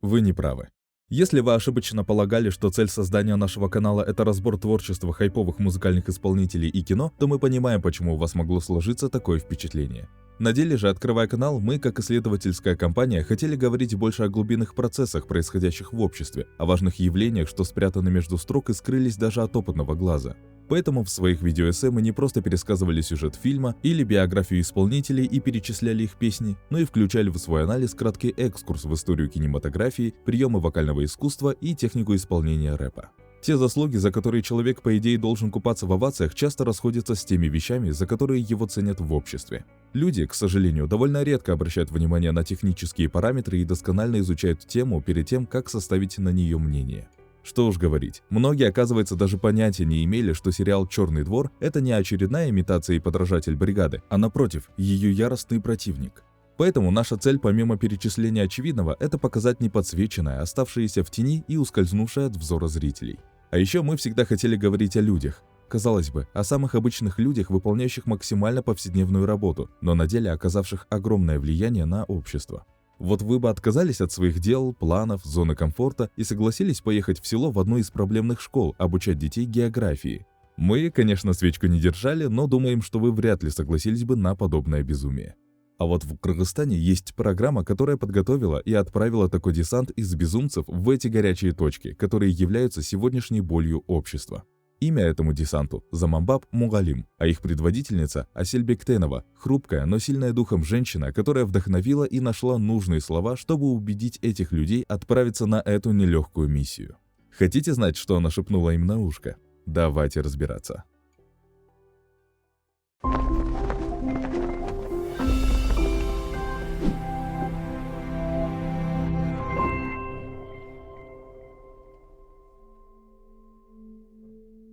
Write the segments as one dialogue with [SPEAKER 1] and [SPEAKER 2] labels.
[SPEAKER 1] Вы не правы. Если вы ошибочно полагали, что цель создания нашего канала – это разбор творчества хайповых музыкальных исполнителей и кино, то мы понимаем, почему у вас могло сложиться такое впечатление. На деле же, открывая канал, мы, как исследовательская компания, хотели говорить больше о глубинных процессах, происходящих в обществе, о важных явлениях, что спрятаны между строк и скрылись даже от опытного глаза. Поэтому в своих видеоэссе мы не просто пересказывали сюжет фильма или биографию исполнителей и перечисляли их песни, но и включали в свой анализ краткий экскурс в историю кинематографии, приемы вокального искусства и технику исполнения рэпа. Те заслуги, за которые человек, по идее, должен купаться в овациях, часто расходятся с теми вещами, за которые его ценят в обществе. Люди, к сожалению, довольно редко обращают внимание на технические параметры и досконально изучают тему перед тем, как составить на нее мнение. Что уж говорить, многие, оказывается, даже понятия не имели, что сериал «Черный двор» — это не очередная имитация и подражатель «Бригады», а напротив, ее яростный противник. Поэтому наша цель, помимо перечисления очевидного, это показать неподсвеченное, оставшееся в тени и ускользнувшее от взора зрителей. А еще мы всегда хотели говорить о людях. Казалось бы, о самых обычных людях, выполняющих максимально повседневную работу, но на деле оказавших огромное влияние на общество. Вот вы бы отказались от своих дел, планов, зоны комфорта и согласились поехать в село в одну из проблемных школ, обучать детей географии. Мы, конечно, свечку не держали, но думаем, что вы вряд ли согласились бы на подобное безумие. А вот в Кыргызстане есть программа, которая подготовила и отправила такой десант из безумцев в эти горячие точки, которые являются сегодняшней болью общества. Имя этому десанту – Заманбап Мугалим, а их предводительница – Асель Бектенова, хрупкая, но сильная духом женщина, которая вдохновила и нашла нужные слова, чтобы убедить этих людей отправиться на эту нелегкую миссию. Хотите знать, что она шепнула им на ушко? Давайте разбираться.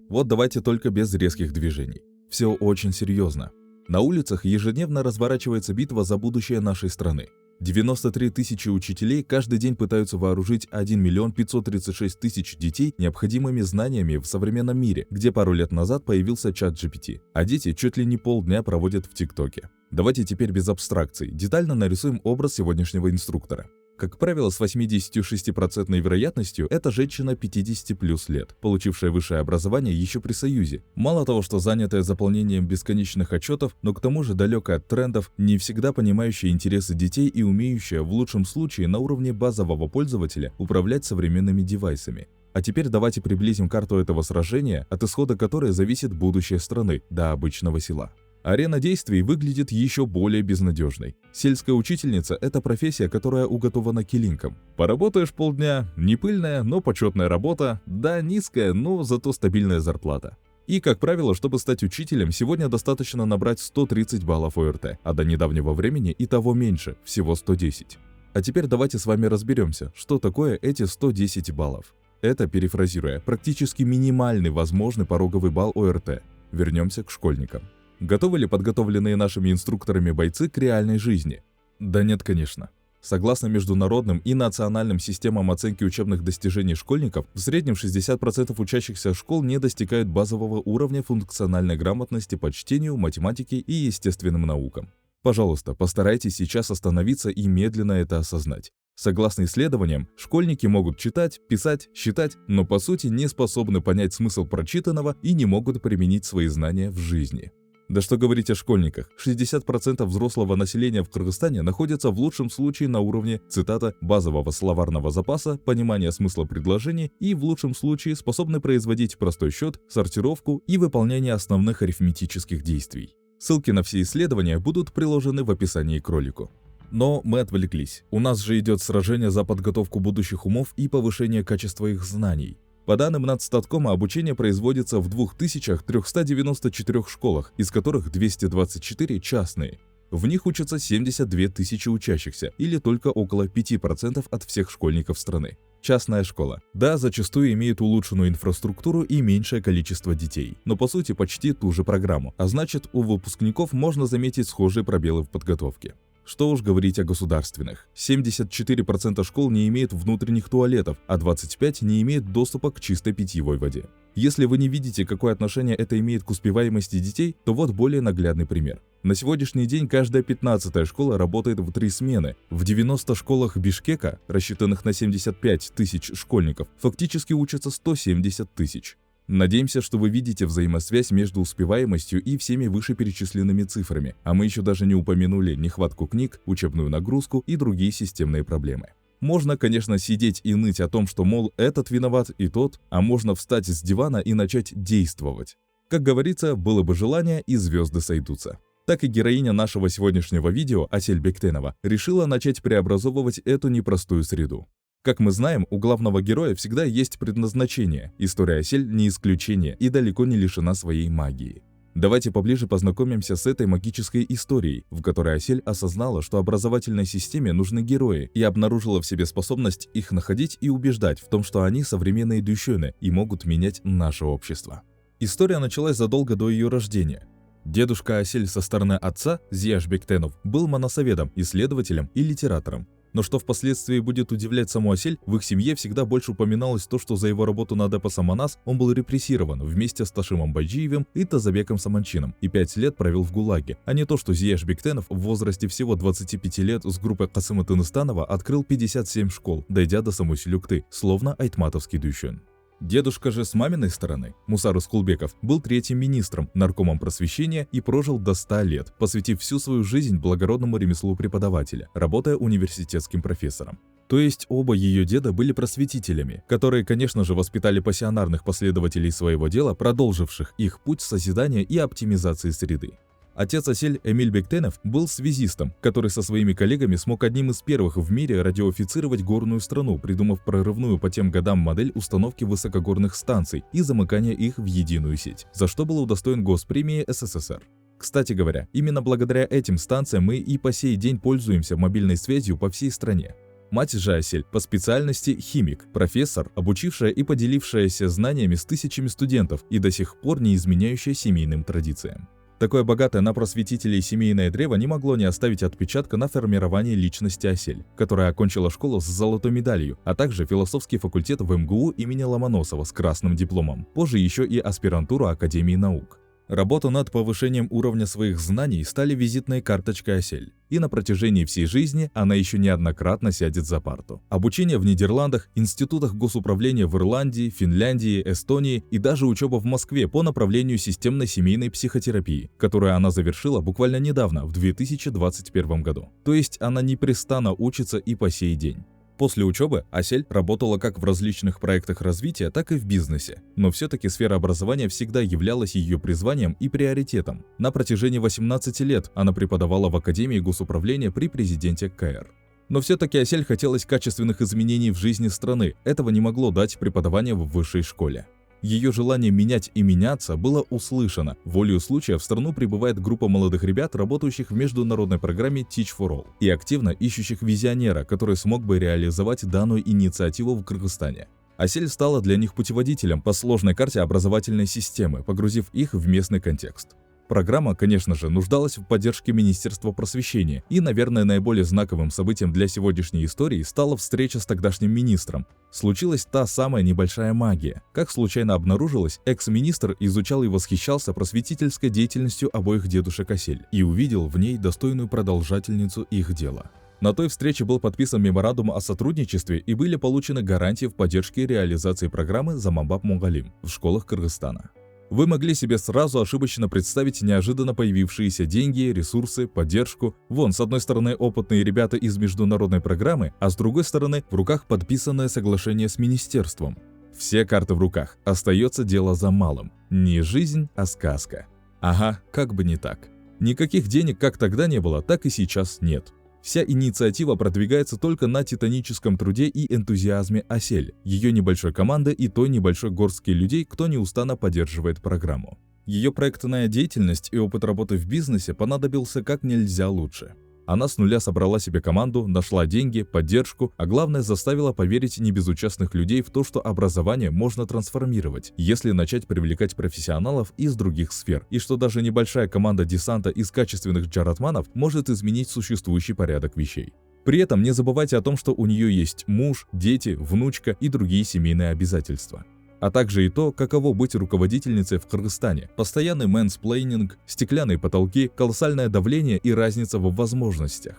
[SPEAKER 1] Вот давайте только без резких движений. Все очень серьезно. На улицах ежедневно разворачивается битва за будущее нашей страны. 93 тысячи учителей каждый день пытаются вооружить 1 536 000 детей необходимыми знаниями в современном мире, где пару лет назад появился чат GPT, а дети чуть ли не полдня проводят в ТикТоке. Давайте теперь без абстракций, детально нарисуем образ сегодняшнего инструктора. Как правило, с 86% вероятностью это женщина 50+ лет, получившая высшее образование еще при Союзе. Мало того, что занятая заполнением бесконечных отчетов, но к тому же далекая от трендов, не всегда понимающая интересы детей и умеющая, в лучшем случае, на уровне базового пользователя управлять современными девайсами. А теперь давайте приблизим карту этого сражения, от исхода которой зависит будущее страны, до обычного села. Арена действий выглядит еще более безнадежной. Сельская учительница – это профессия, которая уготована килинкам. Поработаешь полдня, не пыльная, но почетная работа, да, низкая, но зато стабильная зарплата. И, как правило, чтобы стать учителем, сегодня достаточно набрать 130 баллов ОРТ, а до недавнего времени и того меньше, всего 110. А теперь давайте с вами разберемся, что такое эти 110 баллов. Это, перефразируя, практически минимальный возможный пороговый балл ОРТ. Вернемся к школьникам. Готовы ли подготовленные нашими инструкторами бойцы к реальной жизни? Да нет, конечно. Согласно международным и национальным системам оценки учебных достижений школьников, в среднем 60% учащихся школ не достигают базового уровня функциональной грамотности по чтению, математике и естественным наукам. Пожалуйста, постарайтесь сейчас остановиться и медленно это осознать. Согласно исследованиям, школьники могут читать, писать, считать, но по сути не способны понять смысл прочитанного и не могут применить свои знания в жизни. Да что говорить о школьниках, 60% взрослого населения в Кыргызстане находятся в лучшем случае на уровне, цитата, базового словарного запаса, понимания смысла предложений и в лучшем случае способны производить простой счет, сортировку и выполнение основных арифметических действий. Ссылки на все исследования будут приложены в описании к ролику. Но мы отвлеклись. У нас же идет сражение за подготовку будущих умов и повышение качества их знаний. По данным Нацстаткома, обучение производится в 2394 школах, из которых 224 частные. В них учатся 72 тысячи учащихся, или только около 5% от всех школьников страны. Частная школа. Да, зачастую имеет улучшенную инфраструктуру и меньшее количество детей, но по сути почти ту же программу, а значит, у выпускников можно заметить схожие пробелы в подготовке. Что уж говорить о государственных. 74% школ не имеют внутренних туалетов, а 25% не имеют доступа к чистой питьевой воде. Если вы не видите, какое отношение это имеет к успеваемости детей, то вот более наглядный пример. На сегодняшний день каждая 15-я школа работает в 3 смены. В 90 школах Бишкека, рассчитанных на 75 тысяч школьников, фактически учатся 170 тысяч. Надеемся, что вы видите взаимосвязь между успеваемостью и всеми вышеперечисленными цифрами, а мы еще даже не упомянули нехватку книг, учебную нагрузку и другие системные проблемы. Можно, конечно, сидеть и ныть о том, что, мол, этот виноват и тот, а можно встать с дивана и начать действовать. Как говорится, было бы желание, и звезды сойдутся. Так и героиня нашего сегодняшнего видео, Асель Бектенова, решила начать преобразовывать эту непростую среду. Как мы знаем, у главного героя всегда есть предназначение. История Асель не исключение и далеко не лишена своей магии. Давайте поближе познакомимся с этой магической историей, в которой Асель осознала, что образовательной системе нужны герои, и обнаружила в себе способность их находить и убеждать в том, что они современные дюшёны и могут менять наше общество. История началась задолго до ее рождения. Дедушка Асель со стороны отца, Зияш Бектенов, был монасоведом, исследователем и литератором. Но что впоследствии будет удивлять саму Асель, в их семье всегда больше упоминалось то, что за его работу на Депоса Манас он был репрессирован вместе с Ташимом Байджиевым и Тазабеком Саманчином и 5 лет провел в ГУЛАГе, а не то, что Зияш Бектенов в возрасте всего 25 лет с группой Касыма Тыныстанова открыл 57 школ, дойдя до самой Сюлюкты, словно айтматовский дюшён. Дедушка же с маминой стороны, Мусар Ускулбеков, был третьим министром, наркомом просвещения и прожил до 100 лет, посвятив всю свою жизнь благородному ремеслу преподавателя, работая университетским профессором. То есть оба ее деда были просветителями, которые, конечно же, воспитали пассионарных последователей своего дела, продолживших их путь созидания и оптимизации среды. Отец Асель, Эмиль Бектенов, был связистом, который со своими коллегами смог одним из первых в мире радиофицировать горную страну, придумав прорывную по тем годам модель установки высокогорных станций и замыкания их в единую сеть, за что был удостоен Госпремии СССР. Кстати говоря, именно благодаря этим станциям мы и по сей день пользуемся мобильной связью по всей стране. Мать же Асель по специальности химик, профессор, обучившая и поделившаяся знаниями с тысячами студентов и до сих пор не изменяющая семейным традициям. Такое богатое на просветителей семейное древо не могло не оставить отпечатка на формировании личности Асель, которая окончила школу с золотой медалью, а также философский факультет в МГУ имени Ломоносова с красным дипломом, позже еще и аспирантуру Академии наук. Работа над повышением уровня своих знаний стали визитной карточкой Асель, и на протяжении всей жизни она еще неоднократно сядет за парту. Обучение в Нидерландах, институтах госуправления в Ирландии, Финляндии, Эстонии и даже учеба в Москве по направлению системной семейной психотерапии, которую она завершила буквально недавно, в 2021 году. То есть она непрестанно учится и по сей день. После учебы Асель работала как в различных проектах развития, так и в бизнесе, но все-таки сфера образования всегда являлась ее призванием и приоритетом. На протяжении 18 лет она преподавала в Академии госуправления при президенте КР. Но все-таки Асель хотелось качественных изменений в жизни страны, этого не могло дать преподавание в высшей школе. Ее желание менять и меняться было услышано. Волею случая в страну прибывает группа молодых ребят, работающих в международной программе Teach for All и активно ищущих визионера, который смог бы реализовать данную инициативу в Кыргызстане. Асель стала для них путеводителем по сложной карте образовательной системы, погрузив их в местный контекст. Программа, конечно же, нуждалась в поддержке Министерства просвещения, и, наверное, наиболее знаковым событием для сегодняшней истории стала встреча с тогдашним министром. Случилась та самая небольшая магия. Как случайно обнаружилось, экс-министр изучал и восхищался просветительской деятельностью обоих дедушек Асель и увидел в ней достойную продолжательницу их дела. На той встрече был подписан меморандум о сотрудничестве и были получены гарантии в поддержке реализации программы «Заманбап Монголим» в школах Кыргызстана. Вы могли себе сразу ошибочно представить неожиданно появившиеся деньги, ресурсы, поддержку. Вон, с одной стороны, опытные ребята из международной программы, а с другой стороны, в руках подписанное соглашение с министерством. Все карты в руках, остается дело за малым. Не жизнь, а сказка. Ага, как бы не так. Никаких денег как тогда не было, так и сейчас нет. Вся инициатива продвигается только на титаническом труде и энтузиазме Асель, ее небольшой команды и той небольшой горстки людей, кто неустанно поддерживает программу. Ее проектная деятельность и опыт работы в бизнесе понадобился как нельзя лучше. Она с нуля собрала себе команду, нашла деньги, поддержку, а главное заставила поверить небезучастных людей в то, что образование можно трансформировать, если начать привлекать профессионалов из других сфер, и что даже небольшая команда десанта из качественных джаратманов может изменить существующий порядок вещей. При этом не забывайте о том, что у нее есть муж, дети, внучка и другие семейные обязательства. А также и то, каково быть руководительницей в Кыргызстане. Постоянный мэнсплейнинг, стеклянные потолки, колоссальное давление и разница в возможностях.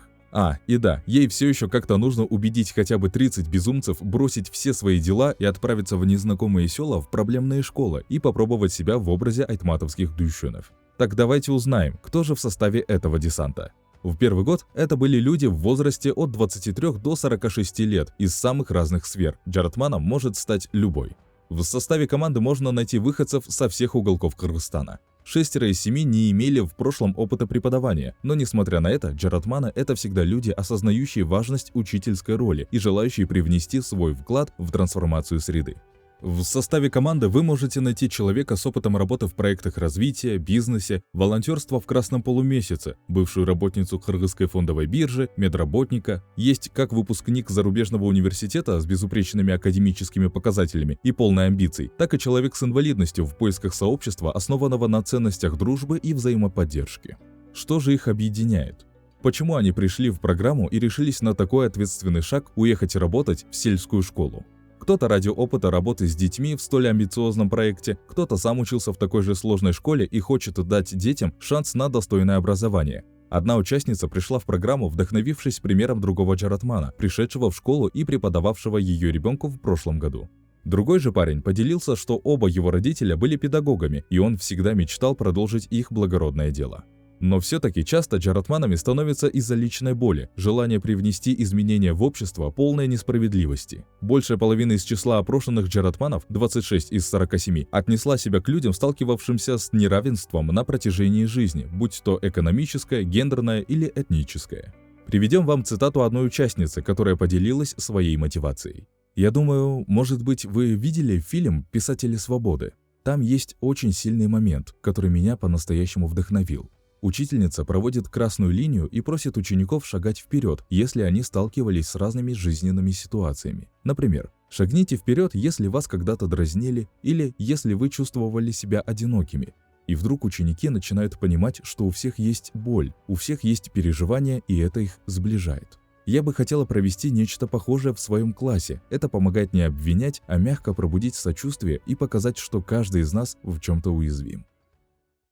[SPEAKER 1] И да, ей все еще как-то нужно убедить хотя бы 30 безумцев бросить все свои дела и отправиться в незнакомые села в проблемные школы и попробовать себя в образе айтматовских дүйшөнов. Так давайте узнаем, кто же в составе этого десанта. В первый год это были люди в возрасте от 23 до 46 лет из самых разных сфер. Джаратманом может стать любой. В составе команды можно найти выходцев со всех уголков Кыргызстана. 6 из 7 не имели в прошлом опыта преподавания, но несмотря на это, джаратманы – это всегда люди, осознающие важность учительской роли и желающие привнести свой вклад в трансформацию среды. В составе команды вы можете найти человека с опытом работы в проектах развития, бизнесе, волонтерства в красном полумесяце, бывшую работницу Кыргызской фондовой биржи, медработника. Есть как выпускник зарубежного университета с безупречными академическими показателями и полной амбиций, так и человек с инвалидностью в поисках сообщества, основанного на ценностях дружбы и взаимоподдержки. Что же их объединяет? Почему они пришли в программу и решились на такой ответственный шаг уехать работать в сельскую школу? Кто-то ради опыта работы с детьми в столь амбициозном проекте, кто-то сам учился в такой же сложной школе и хочет дать детям шанс на достойное образование. Одна участница пришла в программу, вдохновившись примером другого джаратмана, пришедшего в школу и преподававшего ее ребенку в прошлом году. Другой же парень поделился, что оба его родителя были педагогами, и он всегда мечтал продолжить их благородное дело. Но все-таки часто джаратманами становятся из-за личной боли, желания привнести изменения в общество, полной несправедливости. Большая половина из числа опрошенных джаратманов, 26 из 47, отнесла себя к людям, сталкивавшимся с неравенством на протяжении жизни, будь то экономическое, гендерное или этническое. Приведем вам цитату одной участницы, которая поделилась своей мотивацией. «Я думаю, может быть, вы видели фильм «Писатели свободы»? Там есть очень сильный момент, который меня по-настоящему вдохновил. Учительница проводит красную линию и просит учеников шагать вперед, если они сталкивались с разными жизненными ситуациями. Например, шагните вперед, если вас когда-то дразнили или если вы чувствовали себя одинокими. И вдруг ученики начинают понимать, что у всех есть боль, у всех есть переживания, и это их сближает. Я бы хотела провести нечто похожее в своем классе. Это помогает не обвинять, а мягко пробудить сочувствие и показать, что каждый из нас в чем-то уязвим».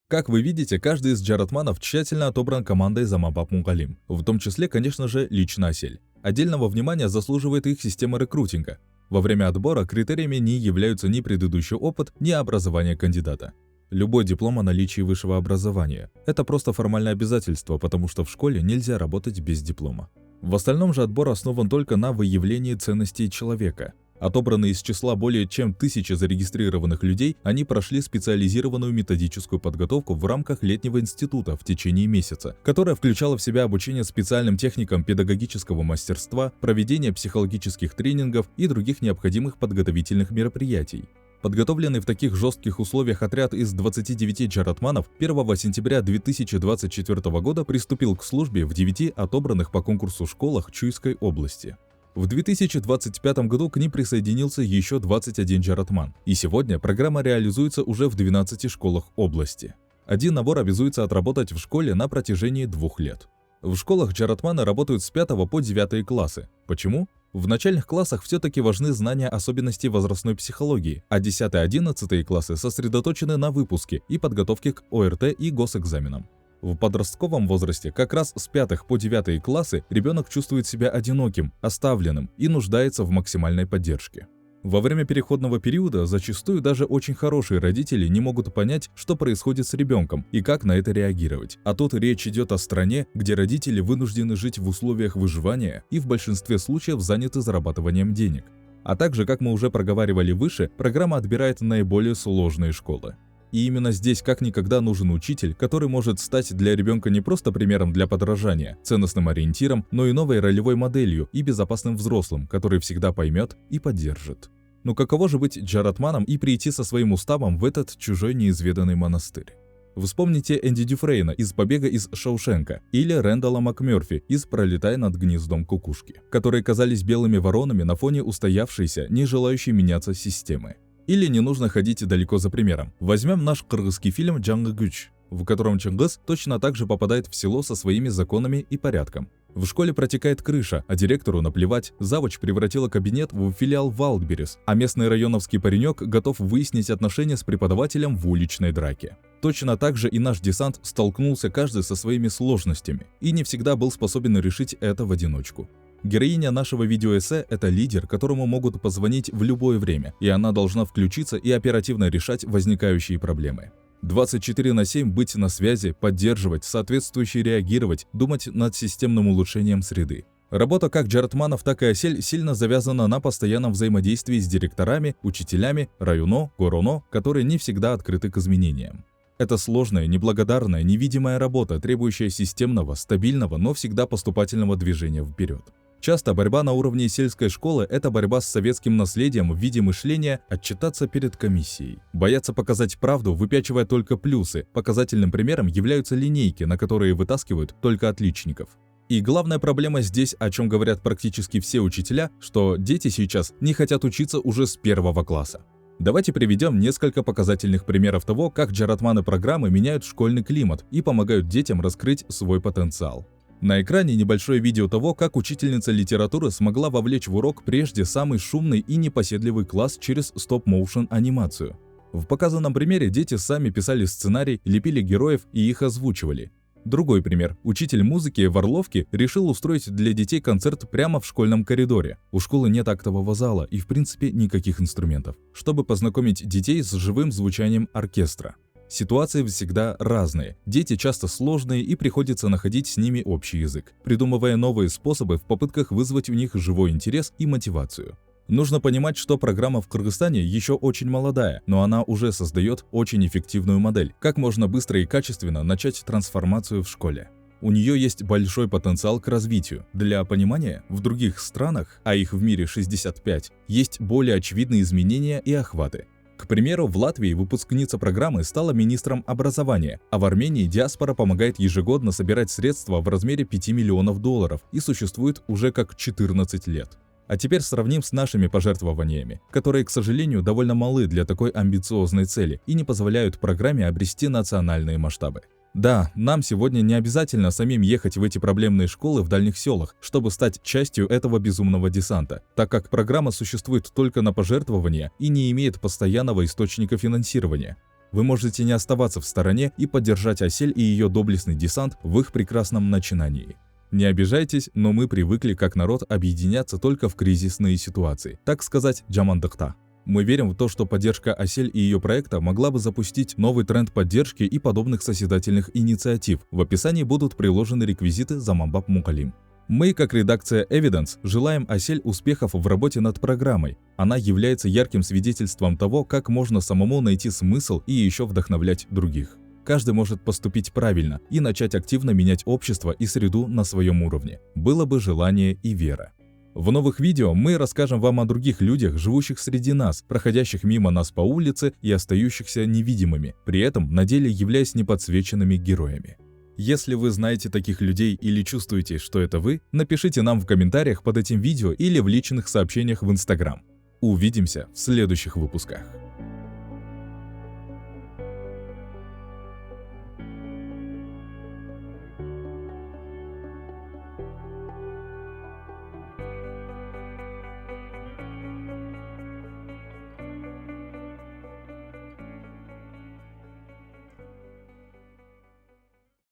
[SPEAKER 1] Как вы видите, каждый из джаратманов тщательно отобран командой Замабап Мунгалим, в том числе, конечно же, лично Асель. Отдельного внимания заслуживает их система рекрутинга. Во время отбора критериями не являются ни предыдущий опыт, ни образование кандидата. Любой диплом о наличии высшего образования – это просто формальное обязательство, потому что в школе нельзя работать без диплома. В остальном же отбор основан только на выявлении ценностей человека. Отобранные из числа более чем 1000 зарегистрированных людей, они прошли специализированную методическую подготовку в рамках летнего института в течение месяца, которая включала в себя обучение специальным техникам педагогического мастерства, проведение психологических тренингов и других необходимых подготовительных мероприятий. Подготовленный в таких жестких условиях отряд из 29 джаратманов 1 сентября 2024 года приступил к службе в 9 отобранных по конкурсу школах Чуйской области. В 2025 году к ним присоединился еще 21 джаратман, и сегодня программа реализуется уже в 12 школах области. Один набор обязуется отработать в школе на протяжении 2 лет. В школах джаратманы работают с 5 по 9 классы. Почему? В начальных классах все-таки важны знания особенностей возрастной психологии, а 10-11 классы сосредоточены на выпуске и подготовке к ОРТ и госэкзаменам. В подростковом возрасте как раз с 5 по 9 классы ребенок чувствует себя одиноким, оставленным и нуждается в максимальной поддержке. Во время переходного периода зачастую даже очень хорошие родители не могут понять, что происходит с ребенком и как на это реагировать. А тут речь идет о стране, где родители вынуждены жить в условиях выживания и в большинстве случаев заняты зарабатыванием денег. А также, как мы уже проговаривали выше, программа отбирает наиболее сложные школы. И именно здесь как никогда нужен учитель, который может стать для ребенка не просто примером для подражания, ценностным ориентиром, но и новой ролевой моделью и безопасным взрослым, который всегда поймет и поддержит. Но каково же быть джаратманом и прийти со своим уставом в этот чужой неизведанный монастырь? Вспомните Энди Дюфрейна из «Побега из Шоушенка» или Рэндала МакМёрфи из «Пролетая над гнездом кукушки», которые казались белыми воронами на фоне устоявшейся, не желающей меняться системы. Или не нужно ходить далеко за примером. Возьмем наш кыргызский фильм «Жаңгы Күч», в котором Чингис точно так же попадает в село со своими законами и порядком. В школе протекает крыша, а директору наплевать, завуч превратила кабинет в филиал Вайлдберрис, а местный районовский паренек готов выяснить отношения с преподавателем в уличной драке. Точно так же и наш десант столкнулся каждый со своими сложностями и не всегда был способен решить это в одиночку. Героиня нашего видеоэссе – это лидер, которому могут позвонить в любое время, и она должна включиться и оперативно решать возникающие проблемы. 24/7 быть на связи, поддерживать, соответствующе реагировать, думать над системным улучшением среды. Работа как Джаратманов, так и Асель сильно завязана на постоянном взаимодействии с директорами, учителями, районо, гороно, которые не всегда открыты к изменениям. Это сложная, неблагодарная, невидимая работа, требующая системного, стабильного, но всегда поступательного движения вперед. Часто борьба на уровне сельской школы – это борьба с советским наследием в виде мышления отчитаться перед комиссией. Боятся показать правду, выпячивая только плюсы. Показательным примером являются линейки, на которые вытаскивают только отличников. И главная проблема здесь, о чем говорят практически все учителя, что дети сейчас не хотят учиться уже с 1 класса. Давайте приведем несколько показательных примеров того, как джаратманы программы меняют школьный климат и помогают детям раскрыть свой потенциал. На экране небольшое видео того, как учительница литературы смогла вовлечь в урок прежде самый шумный и непоседливый класс через стоп-моушен анимацию. В показанном примере дети сами писали сценарий, лепили героев и их озвучивали. Другой пример. Учитель музыки в Орловке решил устроить для детей концерт прямо в школьном коридоре. У школы нет актового зала и в принципе никаких инструментов, чтобы познакомить детей с живым звучанием оркестра. Ситуации всегда разные, дети часто сложные и приходится находить с ними общий язык, придумывая новые способы в попытках вызвать у них живой интерес и мотивацию. Нужно понимать, что программа в Кыргызстане еще очень молодая, но она уже создает очень эффективную модель, как можно быстро и качественно начать трансформацию в школе. У нее есть большой потенциал к развитию. Для понимания, в других странах, а их в мире 65, есть более очевидные изменения и охваты. К примеру, в Латвии выпускница программы стала министром образования, а в Армении диаспора помогает ежегодно собирать средства в размере $5 миллионов и существует уже как 14 лет. А теперь сравним с нашими пожертвованиями, которые, к сожалению, довольно малы для такой амбициозной цели и не позволяют программе обрести национальные масштабы. Да, нам сегодня не обязательно самим ехать в эти проблемные школы в дальних селах, чтобы стать частью этого безумного десанта, так как программа существует только на пожертвования и не имеет постоянного источника финансирования. Вы можете не оставаться в стороне и поддержать Асель и ее доблестный десант в их прекрасном начинании. Не обижайтесь, но мы привыкли как народ объединяться только в кризисные ситуации, так сказать, джамандыкта. Мы верим в то, что поддержка Асель и ее проекта могла бы запустить новый тренд поддержки и подобных созидательных инициатив. В описании будут приложены реквизиты Заманбап Мукалим. Мы, как редакция Evidence, желаем Асель успехов в работе над программой. Она является ярким свидетельством того, как можно самому найти смысл и еще вдохновлять других. Каждый может поступить правильно и начать активно менять общество и среду на своем уровне. Было бы желание и вера. В новых видео мы расскажем вам о других людях, живущих среди нас, проходящих мимо нас по улице и остающихся невидимыми, при этом на деле являясь неподсвеченными героями. Если вы знаете таких людей или чувствуете, что это вы, напишите нам в комментариях под этим видео или в личных сообщениях в Instagram. Увидимся в следующих выпусках.